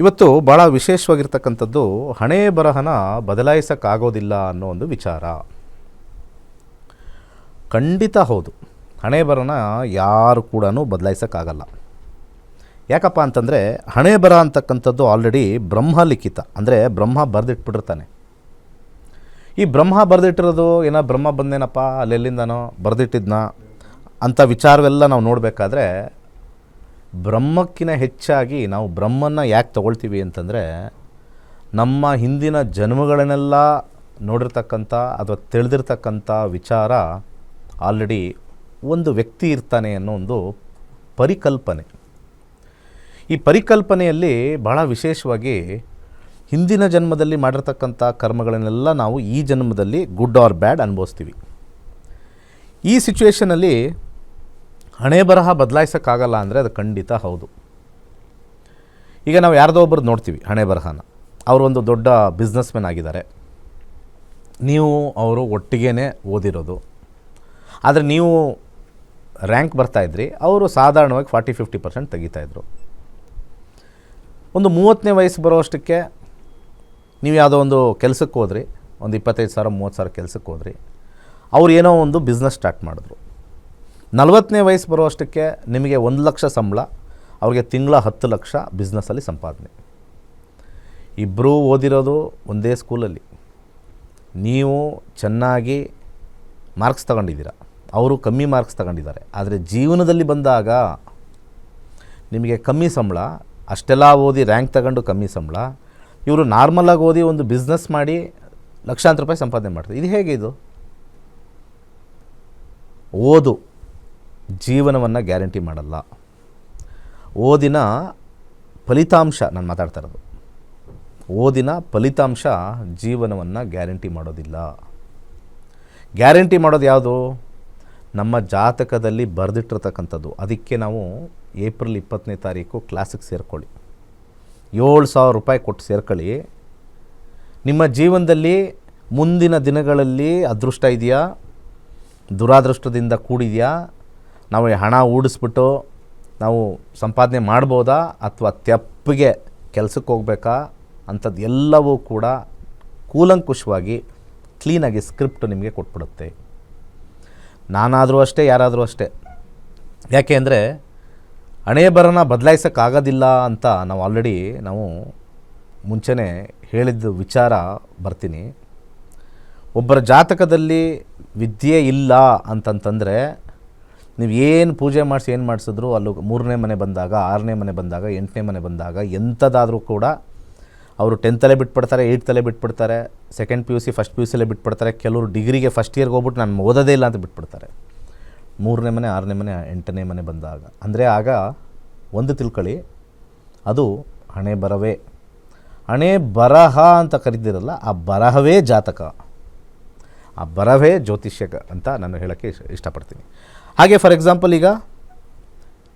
ಇವತ್ತು ಭಾಳ ವಿಶೇಷವಾಗಿರ್ತಕ್ಕಂಥದ್ದು ಹಣೆ ಬರಹನ ಬದಲಾಯಿಸೋಕ್ಕಾಗೋದಿಲ್ಲ ಅನ್ನೋ ಒಂದು ವಿಚಾರ. ಖಂಡಿತ ಹೌದು, ಹಣೆ ಬರಹನ ಯಾರು ಕೂಡ ಬದಲಾಯಿಸೋಕ್ಕಾಗಲ್ಲ. ಯಾಕಪ್ಪ ಅಂತಂದರೆ ಹಣೆ ಬರಹ ಅಂತಕ್ಕಂಥದ್ದು ಆಲ್ರೆಡಿ ಬ್ರಹ್ಮಲಿಖಿತ, ಅಂದರೆ ಬ್ರಹ್ಮ ಬರೆದಿಟ್ಬಿಟ್ಟಿರ್ತಾನೆ. ಈ ಬ್ರಹ್ಮ ಬರೆದಿಟ್ಟಿರೋದು ಏನೋ ಬ್ರಹ್ಮ ಬಂದೇನಪ್ಪ ಅಲ್ಲೆಲ್ಲಿಂದನೋ ಬರೆದಿಟ್ಟಿದ್ನ ಅಂಥ ವಿಚಾರವೆಲ್ಲ ನಾವು ನೋಡಬೇಕಾದ್ರೆ ಬ್ರಹ್ಮಕ್ಕಿಂತ ಹೆಚ್ಚಾಗಿ ನಾವು ಬ್ರಹ್ಮನ್ನು ಯಾಕೆ ತಗೊಳ್ತೀವಿ ಅಂತಂದರೆ ನಮ್ಮ ಹಿಂದಿನ ಜನ್ಮಗಳನ್ನೆಲ್ಲ ನೋಡಿರ್ತಕ್ಕಂಥ ಅಥವಾ ತಿಳಿದಿರ್ತಕ್ಕಂಥ ವಿಚಾರ ಆಲ್ರೆಡಿ ಒಂದು ವ್ಯಕ್ತಿ ಇರ್ತಾನೆ ಅನ್ನೋ ಒಂದು ಪರಿಕಲ್ಪನೆ. ಈ ಪರಿಕಲ್ಪನೆಯಲ್ಲಿ ಭಾಳ ವಿಶೇಷವಾಗಿ ಹಿಂದಿನ ಜನ್ಮದಲ್ಲಿ ಮಾಡಿರ್ತಕ್ಕಂಥ ಕರ್ಮಗಳನ್ನೆಲ್ಲ ನಾವು ಈ ಜನ್ಮದಲ್ಲಿ ಗುಡ್ ಆರ್ ಬ್ಯಾಡ್ ಅನುಭವಿಸ್ತೀವಿ. ಈ ಸಿಚುವೇಷನಲ್ಲಿ ಹಣೆ ಬರಹ ಬದಲಾಯಿಸೋಕ್ಕಾಗಲ್ಲ ಅಂದರೆ ಅದು ಖಂಡಿತ ಹೌದು. ಈಗ ನಾವು ಯಾರ್ದೋ ಒಬ್ಬರು ನೋಡ್ತೀವಿ ಹಣೆ ಬರಹನ, ಅವರು ಒಂದು ದೊಡ್ಡ ಬಿಸ್ನೆಸ್ ಮ್ಯಾನ್ ಆಗಿದ್ದಾರೆ, ನೀವು ಅವರು ಒಟ್ಟಿಗೆ ಓದಿರೋದು, ಆದರೆ ನೀವು ರ್ಯಾಂಕ್ ಬರ್ತಾಯಿದ್ರಿ, ಅವರು ಸಾಧಾರಣವಾಗಿ 40-50% ತೆಗಿತಾಯಿದ್ರು. ಒಂದು 30ನೇ ವಯಸ್ಸು ಬರೋಷ್ಟಕ್ಕೆ ನೀವು ಯಾವುದೋ ಒಂದು ಕೆಲಸಕ್ಕೆ ಹೋದ್ರಿ, ಒಂದು 25,000-30,000 ಕೆಲಸಕ್ಕೆ ಹೋದ್ರಿ, ಅವ್ರು ಏನೋ ಒಂದು ಬಿಸ್ನೆಸ್ ಸ್ಟಾರ್ಟ್ ಮಾಡಿದ್ರು. 40ನೇ ವಯಸ್ಸು ಬರೋಷ್ಟಕ್ಕೆ ನಿಮಗೆ 1 ಲಕ್ಷ ಸಂಬಳ, ಅವ್ರಿಗೆ ತಿಂಗಳ 10 ಲಕ್ಷ ಬಿಸ್ನೆಸ್ಸಲ್ಲಿ ಸಂಪಾದನೆ. ಇಬ್ಬರೂ ಓದಿರೋದು ಒಂದೇ ಸ್ಕೂಲಲ್ಲಿ, ನೀವು ಚೆನ್ನಾಗಿ ಮಾರ್ಕ್ಸ್ ತಗೊಂಡಿದ್ದೀರ, ಅವರು ಕಮ್ಮಿ ಮಾರ್ಕ್ಸ್ ತಗೊಂಡಿದ್ದಾರೆ. ಆದರೆ ಜೀವನದಲ್ಲಿ ಬಂದಾಗ ನಿಮಗೆ ಕಮ್ಮಿ ಸಂಬಳ, ಅಷ್ಟೆಲ್ಲ ಓದಿ ರ್ಯಾಂಕ್ ತಗೊಂಡು ಕಮ್ಮಿ ಸಂಬಳ, ಇವರು ನಾರ್ಮಲಾಗಿ ಓದಿ ಒಂದು ಬಿಸ್ನೆಸ್ ಮಾಡಿ ಲಕ್ಷಾಂತರ ರೂಪಾಯಿ ಸಂಪಾದನೆ ಮಾಡ್ತಾರೆ. ಇದು ಹೇಗೆ? ಇದು ಓದು ಜೀವನವನ್ನು ಗ್ಯಾರಂಟಿ ಮಾಡಲ್ಲ. ಓದಿನ ಫಲಿತಾಂಶ ನಾನು ಮಾತಾಡ್ತಾ ಇರೋದು, ಓದಿನ ಫಲಿತಾಂಶ ಜೀವನವನ್ನು ಗ್ಯಾರಂಟಿ ಮಾಡೋದಿಲ್ಲ. ಗ್ಯಾರಂಟಿ ಮಾಡೋದು ಯಾವುದು? ನಮ್ಮ ಜಾತಕದಲ್ಲಿ ಬರೆದಿಟ್ಟಿರ್ತಕ್ಕಂಥದ್ದು. ಅದಕ್ಕೆ ನಾವು ಏಪ್ರಿಲ್ 20ನೇ ತಾರೀಕು ಕ್ಲಾಸಿಗೆ ಸೇರ್ಕೊಳ್ಳಿ, 7,000 ರೂಪಾಯಿ ಕೊಟ್ಟು ಸೇರ್ಕೊಳ್ಳಿ. ನಿಮ್ಮ ಜೀವನದಲ್ಲಿ ಮುಂದಿನ ದಿನಗಳಲ್ಲಿ ಅದೃಷ್ಟ ಇದೆಯಾ, ದುರಾದೃಷ್ಟದಿಂದ ಕೂಡಿದೆಯಾ, ನಾವು ಹಣ ಹೂಡಿಸ್ಬಿಟ್ಟು ನಾವು ಸಂಪಾದನೆ ಮಾಡ್ಬೋದಾ, ಅಥವಾ ತೆಪ್ಪಿಗೆ ಕೆಲಸಕ್ಕೆ ಹೋಗ್ಬೇಕಾ ಅಂಥದ್ದು ಎಲ್ಲವೂ ಕೂಡ ಕೂಲಂಕುಷವಾಗಿ ಕ್ಲೀನಾಗಿ ಸ್ಕ್ರಿಪ್ಟ್ ನಿಮಗೆ ಕೊಟ್ಬಿಡುತ್ತೆ. ನಾನಾದರೂ ಅಷ್ಟೇ, ಯಾರಾದರೂ ಅಷ್ಟೇ. ಯಾಕೆ ಅಂದರೆ ಹಣೆ ಬರಹನ ಬದಲಾಯಿಸೋಕ್ಕಾಗೋದಿಲ್ಲ ಅಂತ ನಾವು ಆಲ್ರೆಡಿ ಮುಂಚೆನೇ ಹೇಳಿದ್ದು ವಿಚಾರ ಬರ್ತೀನಿ. ಒಬ್ಬರ ಜಾತಕದಲ್ಲಿ ವಿದ್ಯೆ ಇಲ್ಲ ಅಂತಂತಂದರೆ ನೀವು ಏನು ಪೂಜೆ ಮಾಡಿಸಿ ಏನು ಮಾಡಿಸಿದ್ರು ಅಲ್ಲೂ 3ನೇ ಮನೆ ಬಂದಾಗ, 6ನೇ ಮನೆ ಬಂದಾಗ, 8ನೇ ಮನೆ ಬಂದಾಗ ಎಂಥದ್ದಾದರೂ ಕೂಡ ಅವರು 10th ಬಿಟ್ಬಿಡ್ತಾರೆ, 8th ಬಿಟ್ಬಿಡ್ತಾರೆ, ಸೆಕೆಂಡ್ PUC ಫಸ್ಟ್ PUCಲೇ ಬಿಟ್ಬಿಡ್ತಾರೆ. ಕೆಲವರು ಡಿಗ್ರಿಗೆ ಫಸ್ಟ್ ಇಯರ್ಗೆ ಹೋಗ್ಬಿಟ್ಟು ನಾನು ಓದೋದೇ ಇಲ್ಲ ಅಂತ ಬಿಟ್ಬಿಡ್ತಾರೆ. 3ನೇ ಮನೆ, 6ನೇ ಮನೆ, 8ನೇ ಮನೆ ಬಂದಾಗ ಅಂದರೆ ಆಗ ಒಂದು ತಿಳ್ಕೊಳ್ಳಿ, ಅದು ಹಣೆ ಬರವೇ. ಹಣೆ ಬರಹ ಅಂತ ಕರೀದಿರಲ್ಲ, ಆ ಬರಹವೇ ಜಾತಕ, ಆ ಬರಹವೇ ಜ್ಯೋತಿಷ್ಯ ಅಂತ ನಾನು ಹೇಳೋಕ್ಕೆ ಇಷ್ಟಪಡ್ತೀನಿ. ಹಾಗೆ ಫಾರ್ ಎಕ್ಸಾಂಪಲ್ ಈಗ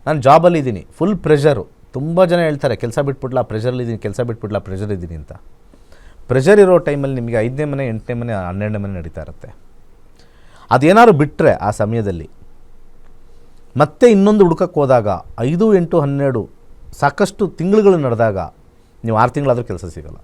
ನಾನು ಜಾಬಲ್ಲಿದ್ದೀನಿ, ಫುಲ್ ಪ್ರೆಷರು. ತುಂಬ ಜನ ಹೇಳ್ತಾರೆ ಕೆಲಸ ಬಿಟ್ಬಿಡ್ಲಾ, ಪ್ರೆಷರಲ್ಲಿದ್ದೀನಿ, ಕೆಲಸ ಬಿಟ್ಬಿಡ್ಲಾ, ಪ್ರೆಷರ್ ಇದ್ದೀನಿ ಅಂತ. ಪ್ರೆಷರ್ ಇರೋ ಟೈಮಲ್ಲಿ ನಿಮಗೆ 5ನೇ ಮನೆ, 8ನೇ ಮನೆ, 12ನೇ ಮನೆ ನಡೀತಾ ಇರುತ್ತೆ. ಅದೇನಾದ್ರು ಬಿಟ್ಟರೆ ಆ ಸಮಯದಲ್ಲಿ ಮತ್ತೆ ಇನ್ನೊಂದು ಹುಡುಕಕ್ಕೆ ಹೋದಾಗ 5, 8, 12 ಸಾಕಷ್ಟು ತಿಂಗಳುಗಳು ನಡೆದಾಗ ನೀವು 6 ತಿಂಗಳಾದರೂ ಕೆಲಸ ಸಿಗೋಲ್ಲ.